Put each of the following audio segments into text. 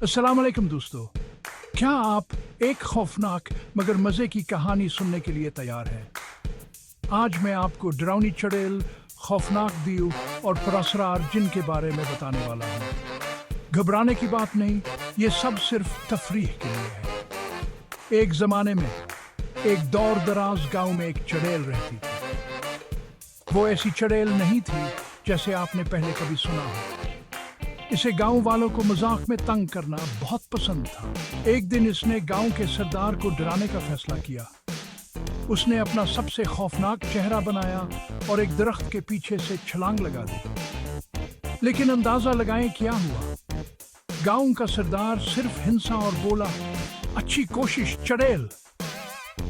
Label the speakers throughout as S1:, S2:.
S1: अस्सलाम वालेकुम दोस्तों, क्या आप एक खौफनाक मगर मज़े की कहानी सुनने के लिए तैयार हैं? आज मैं आपको डरावनी चुड़ैल, खौफनाक दीव और पुरस्कार जिन के बारे में बताने वाला हूँ। घबराने की बात नहीं, ये सब सिर्फ तफरीह के लिए है। एक ज़माने में एक दूर दराज गांव में एक चुड़ैल रहती थी। वो ऐसी चुड़ैल नहीं थी जैसे आपने पहले कभी सुना हो। इसे गांव वालों को मजाक में तंग करना बहुत पसंद था। एक दिन इसने गांव के सरदार को डराने का फैसला किया। उसने अपना सबसे खौफनाक चेहरा बनाया और एक दरख्त के पीछे से छलांग लगा दी। लेकिन अंदाजा लगाएं क्या हुआ। गांव का सरदार सिर्फ हिंसा और बोला, अच्छी कोशिश चुड़ैल।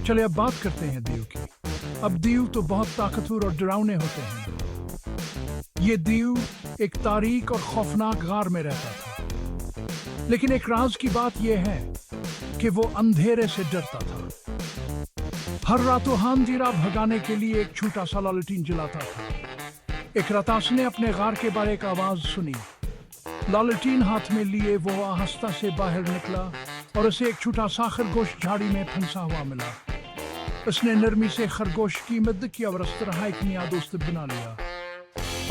S1: चले अब बात करते हैं दीव की। अब दीव तो बहुत ताकतवर और डरावने होते हैं। ये दीव एक तारीक और खौफनाक गार में रहता था। लेकिन एक राज की बात यह है कि वो अंधेरे से डरता था। हर रातों हांजीरा भगाने के लिए एक छोटा सा लालटीन जलाता था। एक रात उसने अपने गार के बारे एक आवाज सुनी। लालटीन हाथ में लिए वो आहिस्ता से बाहर निकला और उसे एक छोटा सा खरगोश झाड़ी में फंसा हुआ मिला। उसने नरमी से खरगोश की मदद की और इस तरह एक नया दोस्त बना लिया।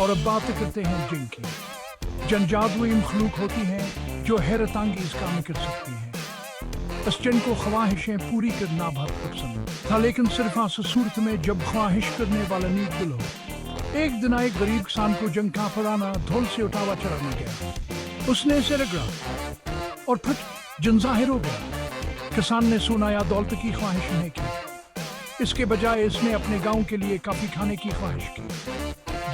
S1: और अब बात करते हैं जिन की। जन जादुई मखलूक होती हैं जो हैरत अंगेज काम कर सकती हैं। इस जिन को ख्वाहिशें पूरी करना बहुत पसंद था, लेकिन सिर्फ ऐसी सूरत में जब ख्वाहिश करने वाला नीक दिल हो। एक दिन एक गरीब किसान को जंग का पुराना धौल से उठावा चढ़ाने गया। उसने इसे रगड़ा और फिर जन जाहिर हो गया। किसान ने सुना या दौलत की ख्वाहिश नहीं की। इसके बजाय इसने अपने गांव के लिए काफी खाने की ख्वाहिश की।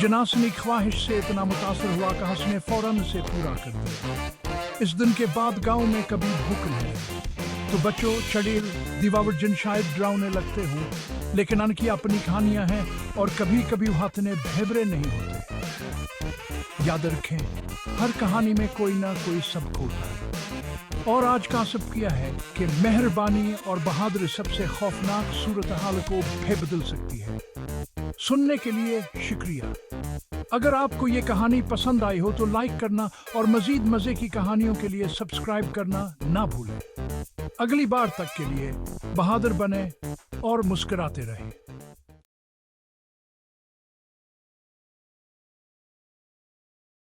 S1: जनासनी ख्वाहिश से इतना मुतासर हुआ कि उसने फौरन से पूरा कर दिया। इस दिन के बाद गांव में कभी भूख नहीं है। तो बच्चों, चुड़ैल दीवावर जिन शायद डरावने लगते हों, लेकिन उनकी अपनी कहानियां हैं और कभी कभी हाथने भेबरे नहीं होते। याद रखें, हर कहानी में कोई ना कोई सबक होता है। और आज का सब किया है कि मेहरबानी और बहादुरी सबसे खौफनाक सूरत हाल को भी बदल सकती है। सुनने के लिए शुक्रिया। अगर आपको ये कहानी पसंद आई हो तो लाइक करना और मजीद मजे की कहानियों के लिए सब्सक्राइब करना ना भूलें। अगली बार तक के लिए बहादुर बने और मुस्कुराते रहें।